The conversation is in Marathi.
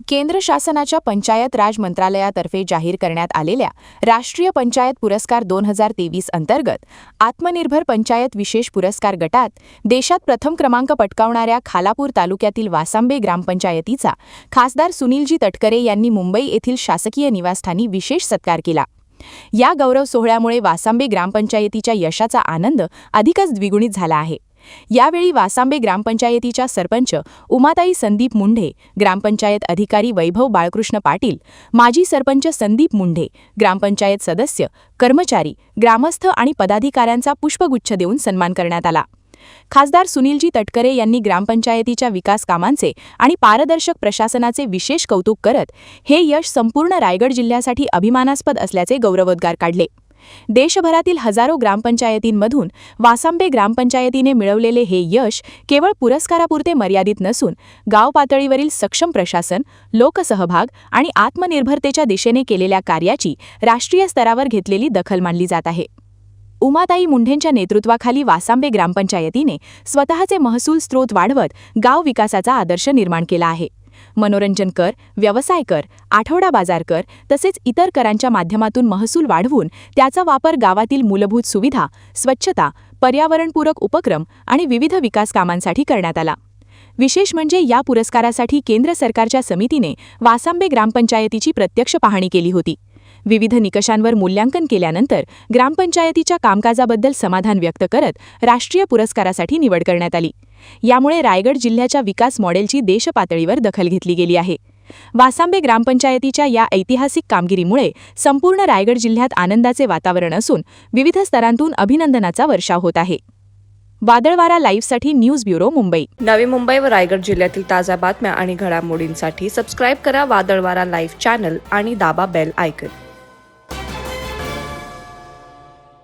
केंद्र शासनाच्या पंचायत राज मंत्रालयातर्फे जाहीर करण्यात आलेल्या राष्ट्रीय पंचायत पुरस्कार 2023 अंतर्गत आत्मनिर्भर पंचायत विशेष पुरस्कार गटात देशात प्रथम क्रमांक पटकावणाऱ्या खालापूर तालुक्यातील वासांबे ग्रामपंचायतीचा खासदार सुनीलजी तटकरे यांनी मुंबई येथील शासकीय निवासस्थानी विशेष सत्कार केला। या गौरव सोहळ्यामुळे वासांबे ग्रामपंचायतीच्या यशाचा आनंद अधिकच द्विगुणित झाला आहे। यावेळी वासांबे ग्रामपंचायतीच्या सरपंच उमाताई संदीप मुंढे, ग्रामपंचायत अधिकारी वैभव बाळकृष्ण पाटील, माजी सरपंच संदीप मुंढे, ग्रामपंचायत सदस्य, कर्मचारी, ग्रामस्थ आणि पदाधिकाऱ्यांचा पुष्पगुच्छ देऊन सन्मान करण्यात आला। खासदार सुनीलजी तटकरे यांनी ग्रामपंचायतीच्या विकास कामांचे आणि पारदर्शक प्रशासनाचे विशेष कौतुक करत हे यश संपूर्ण रायगड जिल्ह्यासाठी अभिमानास्पद असल्याचे गौरवोद्गार काढले। देशभरातील हजारो ग्रामपंचायतींमधून वासांबे ग्रामपंचायतीने मिळवलेले हे यश केवळ पुरस्कारापुरते मर्यादित नसून गाव पातळीवरील सक्षम प्रशासन, लोकसहभाग आणि आत्मनिर्भरतेच्या दिशेने केलेल्या कार्याची राष्ट्रीय स्तरावर घेतलेली दखल मानली जात आहे। उमाताई मुंढेंच्या नेतृत्वाखाली वासांबे ग्रामपंचायतीने स्वतःचे महसूल स्रोत वाढवत गाव विकासाचा आदर्श निर्माण केला आहे। मनोरंजन कर, व्यवसाय कर, आठवडा बाजार कर तसेच इतर करांच्या माध्यमातून महसूल वाढवून त्याचा वापर गावातील मूलभूत सुविधा, स्वच्छता, पर्यावरणपूरक उपक्रम आणि विविध विकास कामांसाठी करण्यात आला। विशेष म्हणजे या पुरस्कारासाठी केंद्र सरकारच्या समितीने वासांबे ग्रामपंचायतीची प्रत्यक्ष पाहणी केली होती। विविध निकषांवर मूल्यांकन केल्यानंतर ग्रामपंचायतीच्या कामकाजाबद्दल समाधान व्यक्त करत राष्ट्रीय पुरस्कारासाठी निवड करण्यात आली। यामुळे रायगड जिल्ह्याच्या विकास मॉडेलची देशपातळीवर दखल घेतली गेली आहे। वासांबे ग्रामपंचायतीच्या या ऐतिहासिक कामगिरीमुळे संपूर्ण रायगड जिल्ह्यात आनंदाचे वातावरण असून विविध स्तरांतून अभिनंदनाचा वर्षाव होत आहे। वादळवारा लाईव्हसाठी न्यूज ब्युरो, मुंबई। नवी मुंबई व रायगड जिल्ह्यातील ताज्या बातम्या आणि घडामोडींसाठी सबस्क्राईब करा वादळवारा लाईव्ह चॅनल आणि दाबा बेल आयकॉन।